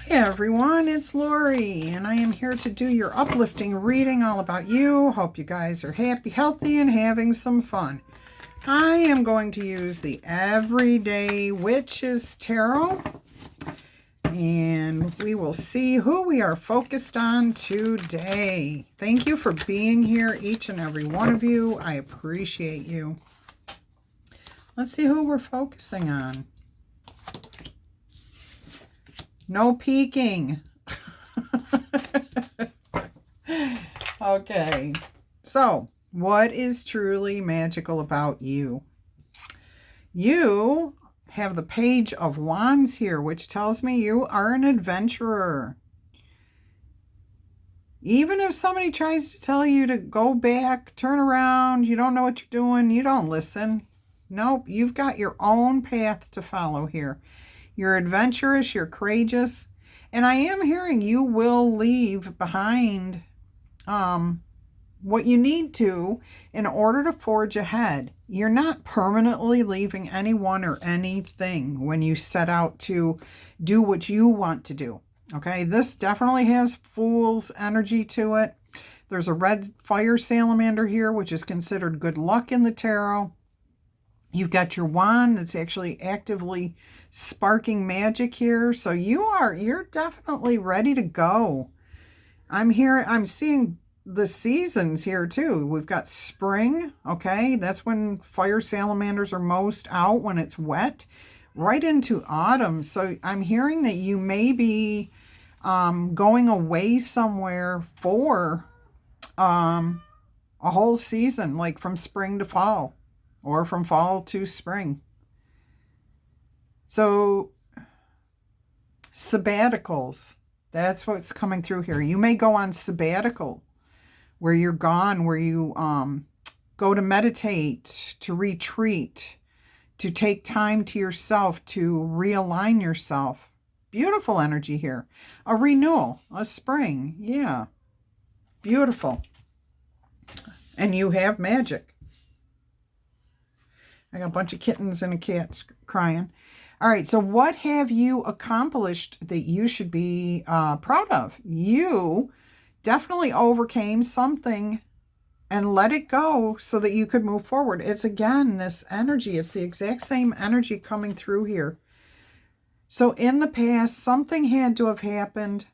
Hey everyone, it's Laurie, and I am here to do your uplifting reading all about you. Hope you guys are happy, healthy, and having some fun. I am going to use the Everyday Witches Tarot, and we will see who we are focused on today. Thank you for being here, each and every one of you. I appreciate you. Let's see who we're focusing on. No peeking. Okay, so what is truly magical about you? You have the Page of Wands here, which tells me you are an adventurer. Even if somebody tries to tell you to go back, turn around, you don't know what you're doing, you don't listen. Nope, you've got your own path to follow here. You're adventurous, you're courageous, and I am hearing you will leave behind what you need to in order to forge ahead. You're not permanently leaving anyone or anything when you set out to do what you want to do. Okay, this definitely has Fool's energy to it. There's a red fire salamander here, which is considered good luck in the tarot. You've got your wand that's actually actively sparking magic here. So you're definitely ready to go. I'm seeing the seasons here too. We've got spring, okay? That's when fire salamanders are most out, when it's wet, right into autumn. So I'm hearing that you may be going away somewhere for a whole season, like from spring to fall or from fall to spring. So sabbaticals, that's what's coming through here. You may go on sabbatical, where you're gone, where you go to meditate, to retreat, to take time to yourself, to realign yourself. Beautiful energy here. A renewal, a spring. Yeah. Beautiful. And you have magic. I got a bunch of kittens and a cat crying. All right, so what have you accomplished that you should be proud of? You definitely overcame something and let it go so that you could move forward. It's again this energy. It's the exact same energy coming through here. So in the past, something had to have happened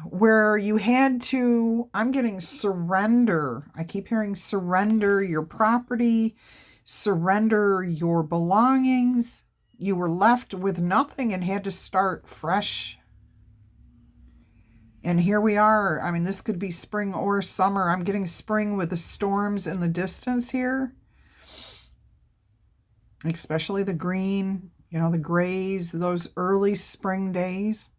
where you had to, I'm getting surrender. I keep hearing surrender your property, surrender your belongings. You were left with nothing and had to start fresh. And here we are. I mean, this could be spring or summer. I'm getting spring with the storms in the distance here. Especially the green, the grays, those early spring days.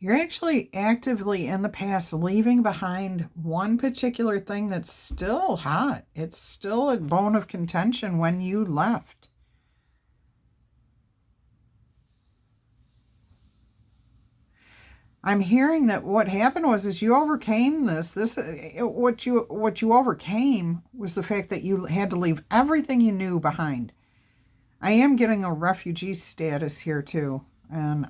You're actually actively in the past leaving behind one particular thing that's still hot. It's still a bone of contention when you left. I'm hearing that what happened is you overcame this. What you overcame was the fact that you had to leave everything you knew behind. I am getting a refugee status here too. And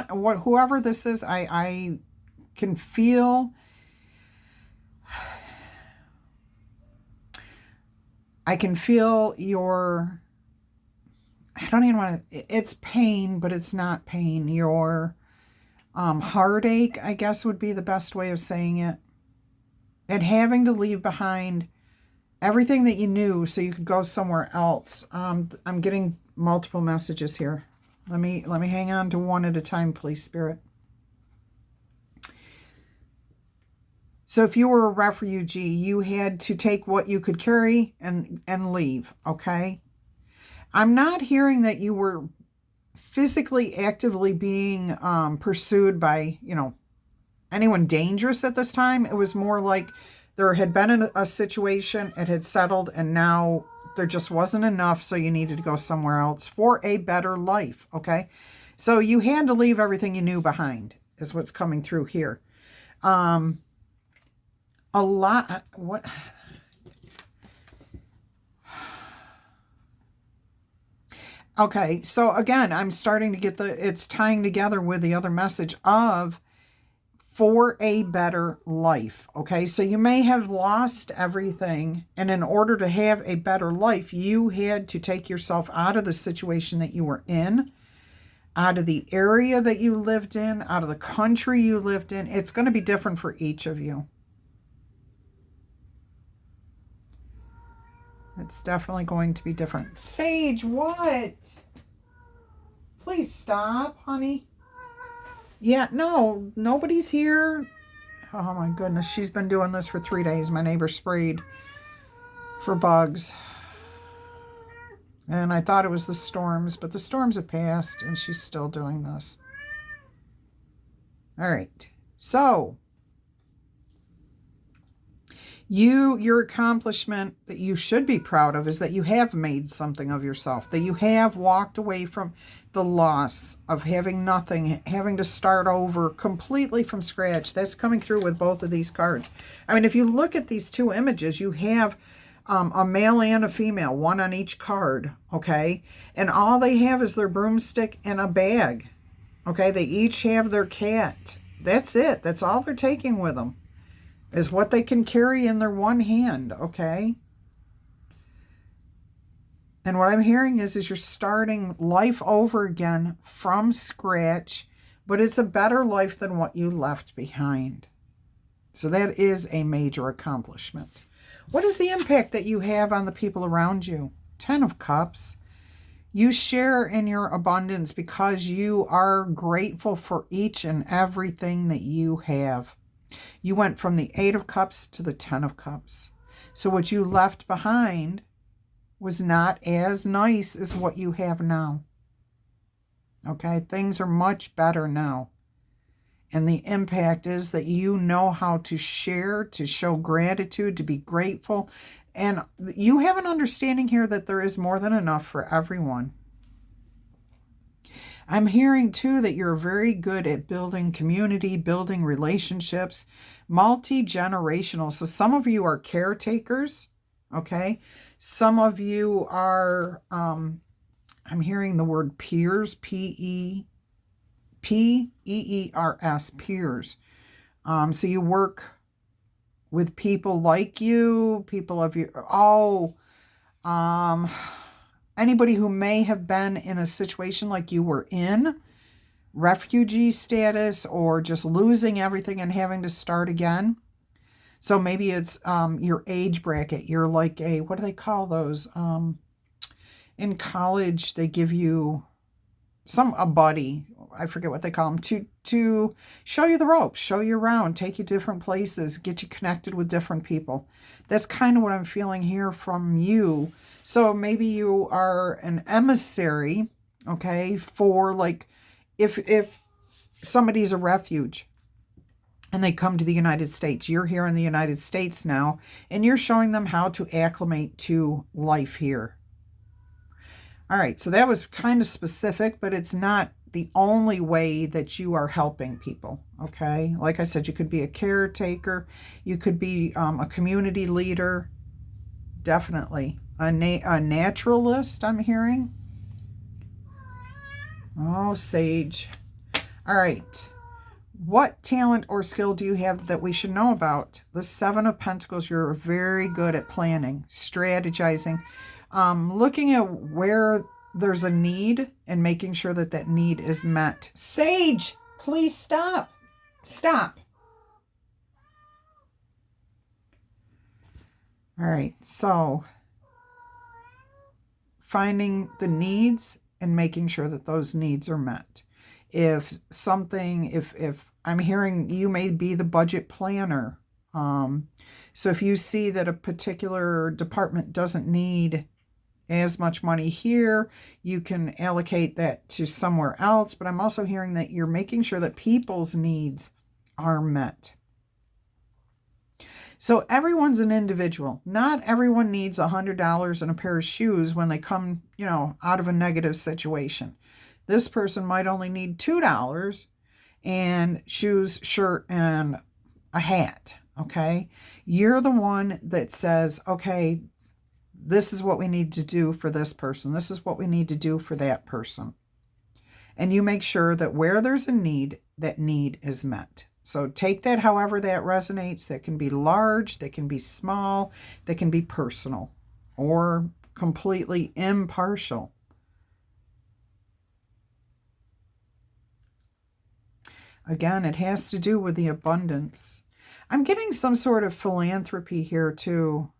whoever this is, I can feel, your, I don't even want to, it's pain, but it's not pain. Your heartache, I guess would be the best way of saying it. And having to leave behind everything that you knew so you could go somewhere else. I'm getting multiple messages here. Let me hang on to one at a time, please, Spirit. So if you were a refugee, you had to take what you could carry and leave, okay? I'm not hearing that you were physically actively being pursued by, anyone dangerous at this time. It was more like there had been a situation, it had settled, and now there just wasn't enough, so you needed to go somewhere else for a better life, okay? So you had to leave everything you knew behind, is what's coming through here. A lot, what... Okay, so again, I'm starting to get it's tying together with the other message of for a better life. Okay, so you may have lost everything, and in order to have a better life, you had to take yourself out of the situation that you were in, out of the area that you lived in, out of the country you lived in. It's going to be different for each of you. It's definitely going to be different. Sage, what? Please stop, honey. Yeah, no, nobody's here. Oh my goodness, she's been doing this for 3 days. My neighbor sprayed for bugs. And I thought it was the storms, but the storms have passed and she's still doing this. All right. So, your accomplishment that you should be proud of is that you have made something of yourself, that you have walked away from the loss of having nothing, having to start over completely from scratch. That's coming through with both of these cards. I mean, if you look at these two images, you have a male and a female, one on each card, okay? And all they have is their broomstick and a bag, okay? They each have their cat. That's it. That's all they're taking with them, is what they can carry in their one hand, okay? And what I'm hearing is you're starting life over again from scratch, but it's a better life than what you left behind. So that is a major accomplishment. What is the impact that you have on the people around you? 10 of Cups. You share in your abundance because you are grateful for each and everything that you have. You went from the 8 of Cups to the 10 of Cups. So what you left behind was not as nice as what you have now. Okay, things are much better now. And the impact is that you know how to share, to show gratitude, to be grateful. And you have an understanding here that there is more than enough for everyone. I'm hearing, too, that you're very good at building community, building relationships, multi-generational. So some of you are caretakers, okay? Some of you are, I'm hearing the word peers, P-E-E-R-S, peers. So you work with people like you, people of your, anybody who may have been in a situation like you were in, refugee status, or just losing everything and having to start again. So maybe it's your age bracket. You're like a, what do they call those? In college, they give you a buddy. I forget what they call them, to show you the ropes, show you around, take you different places, get you connected with different people. That's kind of what I'm feeling here from you. So maybe you are an emissary, okay, for like if somebody's a refuge and they come to the United States, you're here in the United States now, and you're showing them how to acclimate to life here. All right, so that was kind of specific, but it's not the only way that you are helping people, okay? Like I said, you could be a caretaker. You could be a community leader, definitely. A naturalist, I'm hearing. Oh, Sage. All right. What talent or skill do you have that we should know about? The 7 of Pentacles, you're very good at planning, strategizing, looking at where there's a need and making sure that that need is met. Sage, please stop. Stop. All right, so finding the needs and making sure that those needs are met. If I'm hearing you may be the budget planner. So if you see that a particular department doesn't need as much money here, you can allocate that to somewhere else. But I'm also hearing that you're making sure that people's needs are met. So everyone's an individual. Not everyone needs $100 and a pair of shoes when they come, out of a negative situation. This person might only need $2 and shoes, shirt, and a hat, okay? You're the one that says, okay, this is what we need to do for this person. This is what we need to do for that person. And you make sure that where there's a need, that need is met. So take that however that resonates. That can be large, that can be small, that can be personal or completely impartial. Again, it has to do with the abundance. I'm getting some sort of philanthropy here too.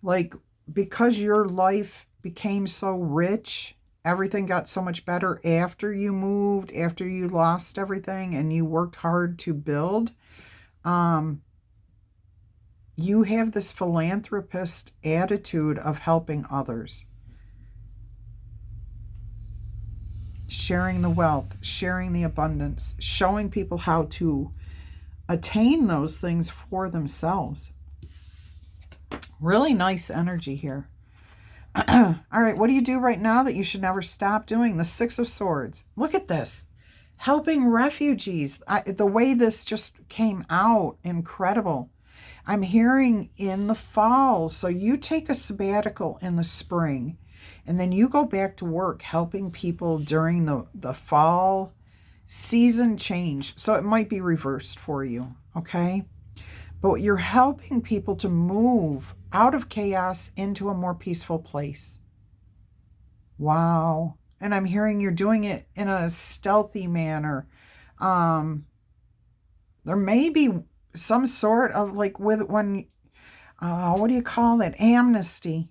Like, because your life became so rich, everything got so much better after you moved, after you lost everything and you worked hard to build. You have this philanthropist attitude of helping others. Sharing the wealth, sharing the abundance, showing people how to attain those things for themselves. Really nice energy here. All right, what do you do right now that you should never stop doing? The Six of Swords. Look at this. Helping refugees. The way this just came out, incredible. I'm hearing in the fall. So you take a sabbatical in the spring, and then you go back to work helping people during the fall season change. So it might be reversed for you, okay? But you're helping people to move out of chaos into a more peaceful place. Wow. And I'm hearing you're doing it in a stealthy manner. There may be some sort of like what do you call it? Amnesty.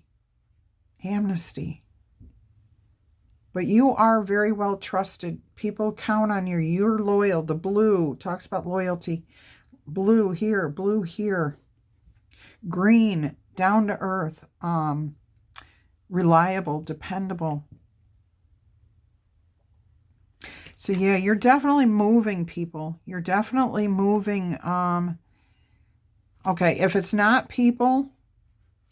But you are very well trusted. People count on you. You're loyal. The blue talks about loyalty. Blue here, blue here. Green, down to earth, reliable, dependable. So yeah, you're definitely moving people. You're definitely moving. Okay, if it's not people,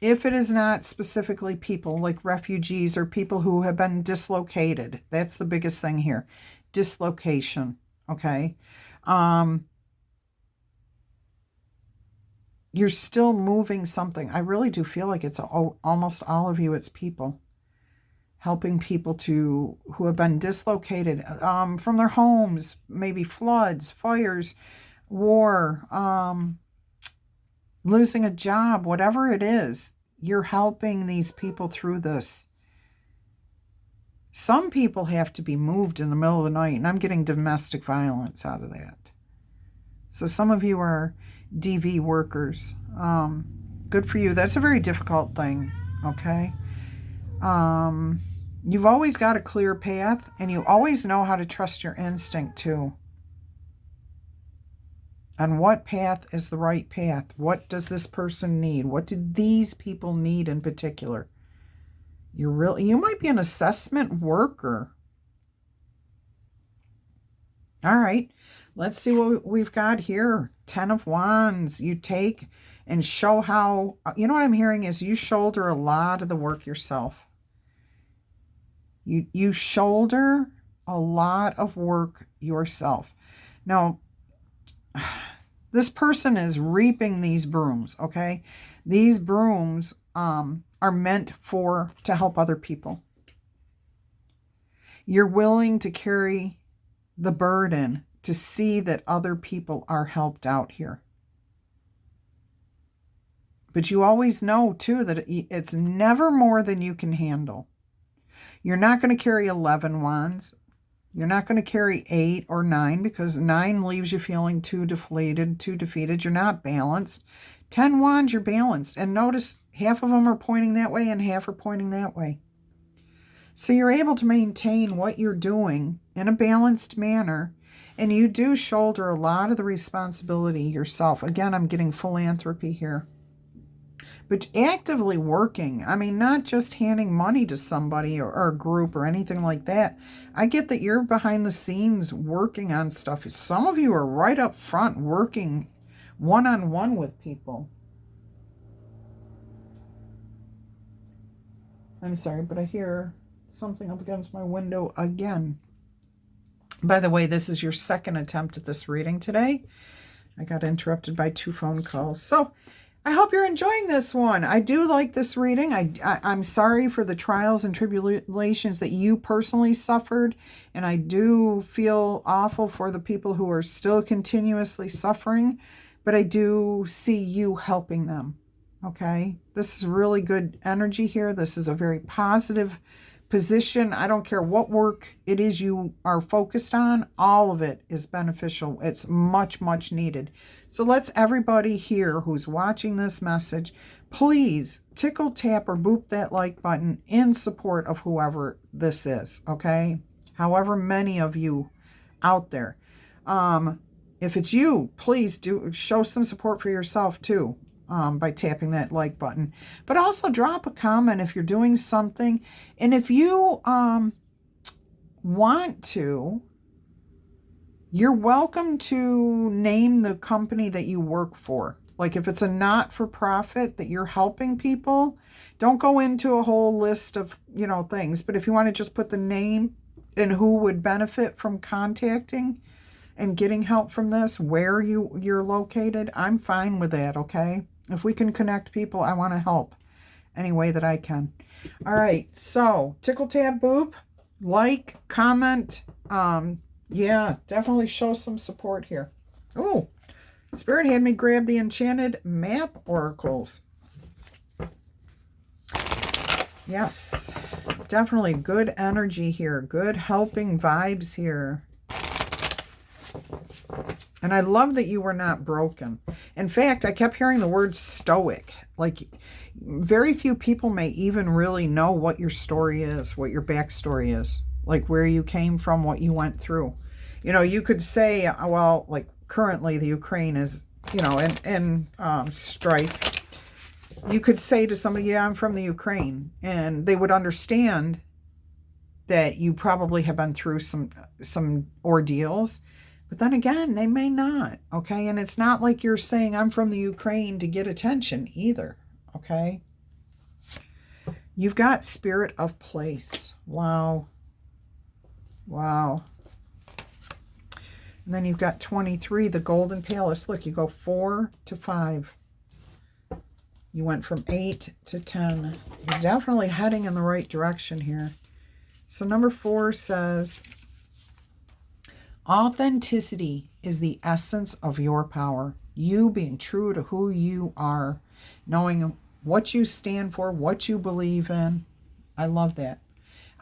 if it is not specifically people like refugees or people who have been dislocated, that's the biggest thing here. Dislocation, okay? You're still moving something. I really do feel like it's almost all of you, it's people. Helping people who have been dislocated from their homes, maybe floods, fires, war, losing a job, whatever it is. You're helping these people through this. Some people have to be moved in the middle of the night, and I'm getting domestic violence out of that. So some of you are DV workers. Good for you. That's a very difficult thing, okay? You've always got a clear path, and you always know how to trust your instinct too. And what path is the right path? What does this person need? What do these people need in particular? You might be an assessment worker. All right, let's see what we've got here. 10 of Wands. You take and show how, you know what I'm hearing is you shoulder a lot of the work yourself. You shoulder a lot of work yourself. Now, this person is reaping these brooms, okay? These brooms are meant to help other people. You're willing to carry the burden to see that other people are helped out here. But you always know, too, that it's never more than you can handle. You're not going to carry 11 wands. You're not going to carry 8 or 9 because 9 leaves you feeling too deflated, too defeated. You're not balanced. 10 wands, you're balanced. And notice half of them are pointing that way and half are pointing that way. So you're able to maintain what you're doing in a balanced manner. And you do shoulder a lot of the responsibility yourself. Again, I'm getting philanthropy here. But actively working, I mean, not just handing money to somebody or a group or anything like that. I get that you're behind the scenes working on stuff. Some of you are right up front working one-on-one with people. I'm sorry, but I hear something up against my window again. By the way, this is your second attempt at this reading today. I got interrupted by 2 phone calls. So, I hope you're enjoying this one. I do like this reading. I'm sorry for the trials and tribulations that you personally suffered, and I do feel awful for the people who are still continuously suffering, but I do see you helping them, okay? This is really good energy here. This is a very positive position. I don't care what work it is you are focused on, all of it is beneficial. It's much, much needed. So let's everybody here who's watching this message, please tickle, tap, or boop that like button in support of whoever this is, okay? However many of you out there. If it's you, please do show some support for yourself too. By tapping that like button, but also drop a comment if you're doing something. And if you want to, you're welcome to name the company that you work for. Like if it's a not-for-profit that you're helping people, don't go into a whole list of, things. But if you want to just put the name and who would benefit from contacting and getting help from this, where you're located, I'm fine with that, okay? If we can connect people, I want to help any way that I can. All right, so tickle, tab, boop, like, comment. Yeah, definitely show some support here. Oh, Spirit had me grab the Enchanted Map Oracles. Yes, definitely good energy here. Good helping vibes here. And I love that you were not broken. In fact, I kept hearing the word stoic. Like, very few people may even really know what your story is, what your backstory is, like where you came from, what you went through. You could say, well, like currently the Ukraine is, in strife. You could say to somebody, yeah, I'm from the Ukraine. And they would understand that you probably have been through some ordeals. But then again, they may not, okay? And it's not like you're saying I'm from the Ukraine to get attention either, okay? You've got Spirit of Place. Wow. Wow. And then you've got 23, the Golden Palace. Look, you go 4 to 5. You went from 8 to 10. You're definitely heading in the right direction here. So number 4 says, authenticity is the essence of your power. You being true to who you are, knowing what you stand for, what you believe in. I love that.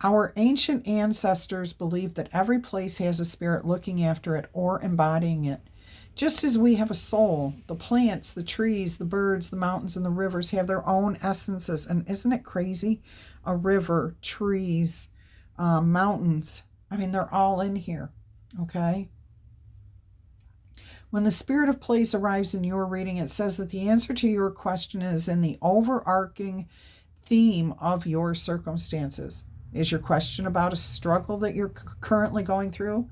Our ancient ancestors believed that every place has a spirit looking after it or embodying it. Just as we have a soul, the plants, the trees, the birds, the mountains, and the rivers have their own essences. And isn't it crazy? A river, trees, mountains. I mean, they're all in here. Okay. When the Spirit of Place arrives in your reading, it says that the answer to your question is in the overarching theme of your circumstances. Is your question about a struggle that you're currently going through?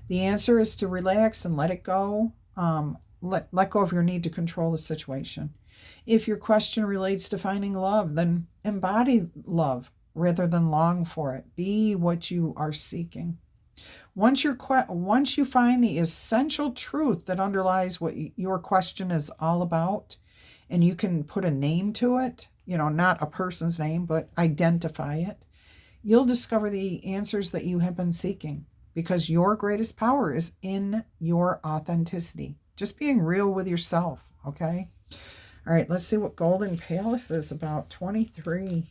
The answer is to relax and let it go. Let go of your need to control the situation. If your question relates to finding love, then embody love rather than long for it. Be what you are seeking. Once you find the essential truth that underlies what your question is all about, and you can put a name to it, not a person's name, but identify it, you'll discover the answers that you have been seeking, because your greatest power is in your authenticity. Just being real with yourself, okay? All right, let's see what Golden Palace is about. 23.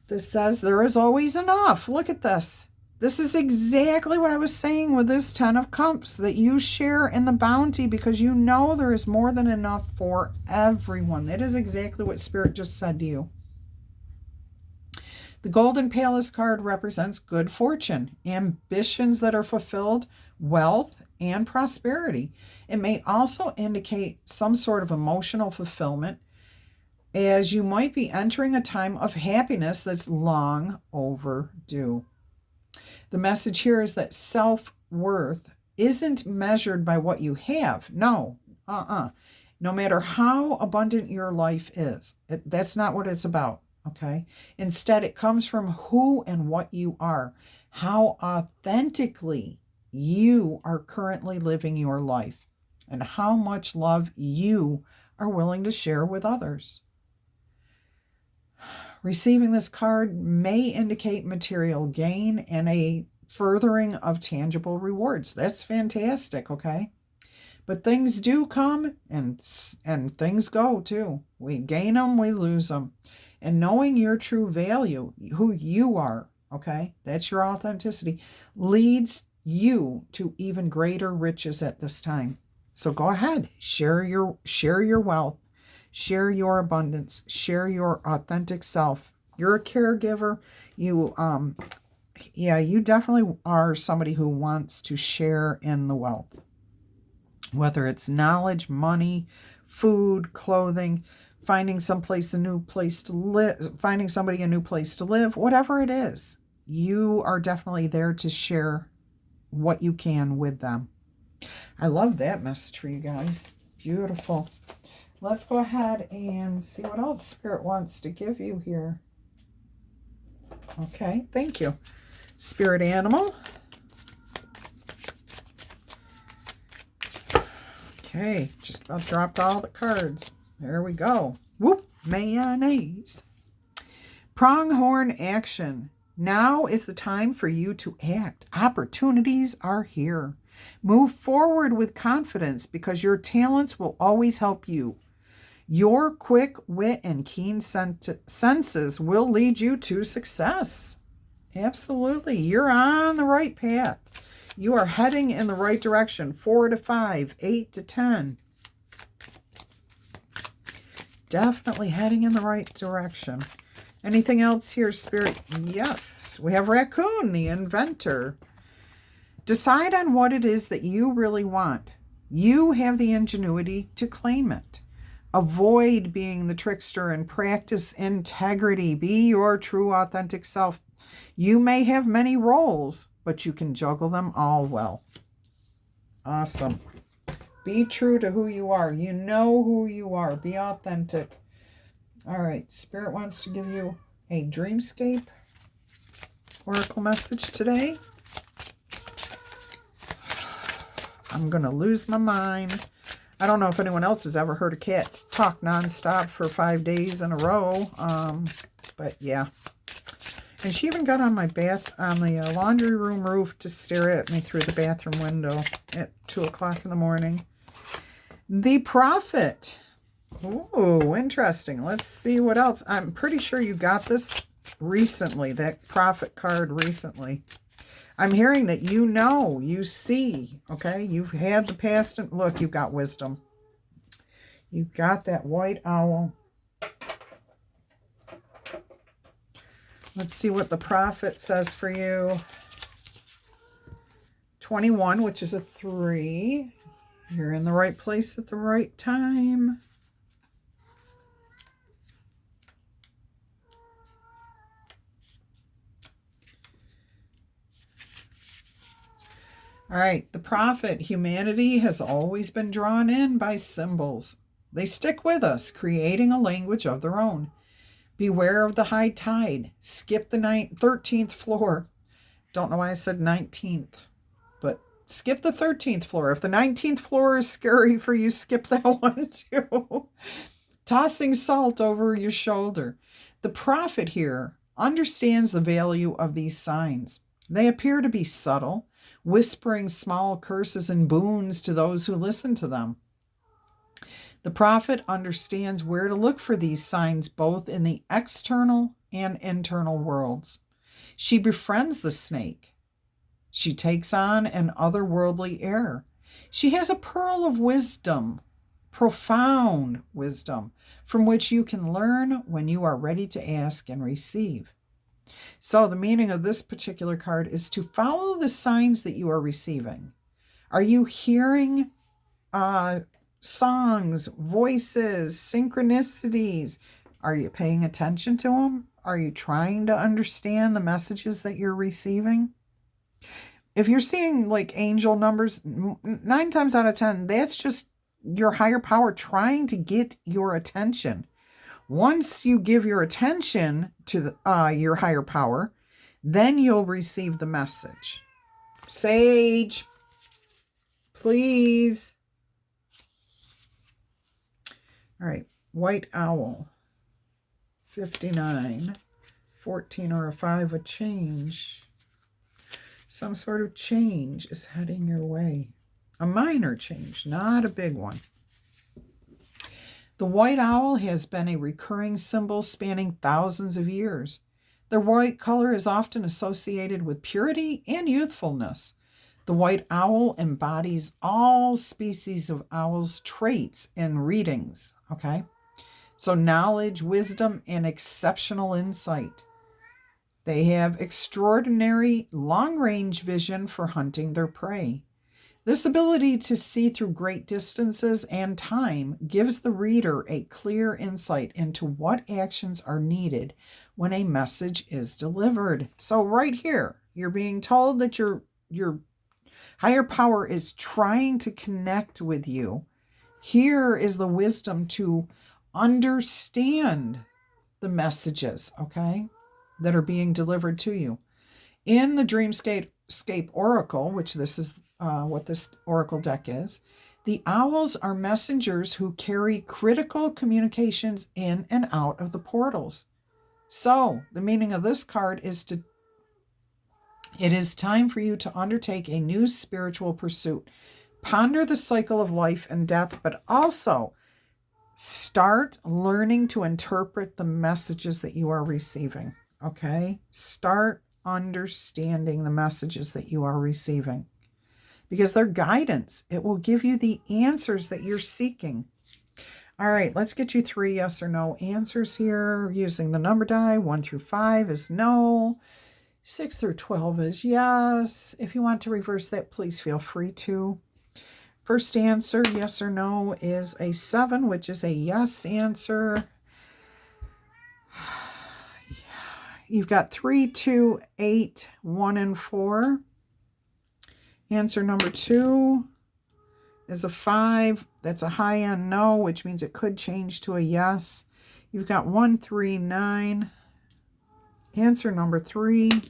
This says there is always enough. Look at this. This is exactly what I was saying with this 10 of Cups, that you share in the bounty because you know there is more than enough for everyone. That is exactly what Spirit just said to you. The Golden Palace card represents good fortune, ambitions that are fulfilled, wealth, and prosperity. It may also indicate some sort of emotional fulfillment, as you might be entering a time of happiness that's long overdue. The message here is that self-worth isn't measured by what you have. No, no matter how abundant your life is. That's not what it's about, okay? Instead, it comes from who and what you are, how authentically you are currently living your life and how much love you are willing to share with others. Receiving this card may indicate material gain and a furthering of tangible rewards. That's fantastic, okay? But things do come and things go too. We gain them, we lose them. And knowing your true value, who you are, okay? That's your authenticity, leads you to even greater riches at this time. So go ahead, share your wealth, share your abundance, share your authentic self. You're a caregiver. You definitely are somebody who wants to share in the wealth. Whether it's knowledge, money, food, clothing, finding somebody a new place to live, whatever it is, you are definitely there to share what you can with them. I love that message for you guys. Beautiful. Let's go ahead and see what else Spirit wants to give you here. Okay, thank you. Spirit animal. Okay, just about dropped all the cards. There we go. Whoop, mayonnaise. Pronghorn action. Now is the time for you to act. Opportunities are here. Move forward with confidence because your talents will always help you. Your quick wit and keen senses will lead you to success. Absolutely. You're on the right path. You are heading in the right direction. 4 to 5, 8 to 10. Definitely heading in the right direction. Anything else here, Spirit? Yes. We have Raccoon, the inventor. Decide on what it is that you really want. You have the ingenuity to claim it. Avoid being the trickster and practice integrity. Be your true, authentic self. You may have many roles, but you can juggle them all well. Awesome. Be true to who you are. You know who you are. Be authentic. All right. Spirit wants to give you a dreamscape oracle message today. I'm going to lose my mind. I don't know if anyone else has ever heard a cat talk nonstop for 5 days in a row. But yeah. And she even got on the laundry room roof to stare at me through the bathroom window at 2 o'clock in the morning. The Prophet. Ooh, interesting. Let's see what else. I'm pretty sure you got this recently, that Prophet card recently. I'm hearing that you see, okay? You've had the past. Look, you've got wisdom. You've got that white owl. Let's see what the Prophet says for you. 21, which is a 3. You're in the right place at the right time. All right, the Prophet. Humanity has always been drawn in by symbols. They stick with us, creating a language of their own. Beware of the high tide. Skip the 13th floor. Don't know why I said 19th, but skip the 13th floor. If the 19th floor is scary for you, skip that one too. Tossing salt over your shoulder. The Prophet here understands the value of these signs. They appear to be subtle, whispering small curses and boons to those who listen to them. The Prophet understands where to look for these signs both in the external and internal worlds. She befriends the snake. She takes on an otherworldly air. She has a pearl of wisdom, profound wisdom, from which you can learn when you are ready to ask and receive. So the meaning of this particular card is to follow the signs that you are receiving. Are you hearing songs, voices, synchronicities? Are you paying attention to them? Are you trying to understand the messages that you're receiving? If you're seeing like angel numbers, 9 times out of 10, that's just your higher power trying to get your attention. Once you give your attention to your higher power, then you'll receive the message. Sage, please. All right, white owl, 59, 14 or a 5, a change. Some sort of change is heading your way. A minor change, not a big one. The white owl has been a recurring symbol spanning thousands of years. The white color is often associated with purity and youthfulness. The white owl embodies all species of owls' traits in readings, okay? So knowledge, wisdom, and exceptional insight. They have extraordinary long-range vision for hunting their prey. This ability to see through great distances and time gives the reader a clear insight into what actions are needed when a message is delivered. So right here, you're being told that your higher power is trying to connect with you. Here is the wisdom to understand the messages, okay, that are being delivered to you. In the Dreamscape Oracle, which this is what this Oracle deck is, the owls are messengers who carry critical communications in and out of the portals. So the meaning of this card is it is time for you to undertake a new spiritual pursuit. Ponder the cycle of life and death, but also start learning to interpret the messages that you are receiving, okay? Start understanding the messages that you are receiving because they're guidance. It will give you the answers that you're seeking. All right, let's get you 3 yes or no answers here using the number die. 1 through 5 is no. 6 through 12 is yes. If you want to reverse that, please feel free to. First answer, yes or no, is a 7, which is a yes answer. You've got 3, 2, 8, 1, and 4. Answer number 2 is a 5. That's a high-end no, which means it could change to a yes. You've got 1, 3, 9. Answer number 3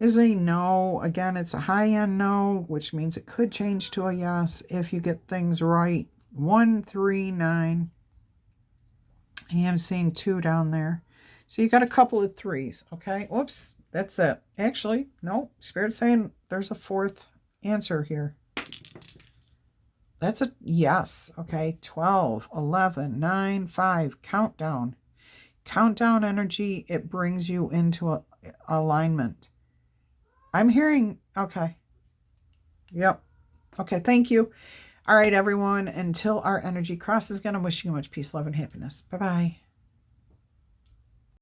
is a no. Again, it's a high-end no, which means it could change to a yes if you get things right. 1, 3, 9. I am seeing 2 down there. So you got a couple of 3s, okay? Whoops, that's it. Actually, no, Spirit's saying there's a 4th answer here. That's a yes, okay? 12, 11, 9, 5, countdown. Countdown energy, it brings you into alignment. I'm hearing, okay. Yep. Okay, thank you. All right, everyone. Until our energy crosses again, I'm wishing you much peace, love, and happiness. Bye-bye.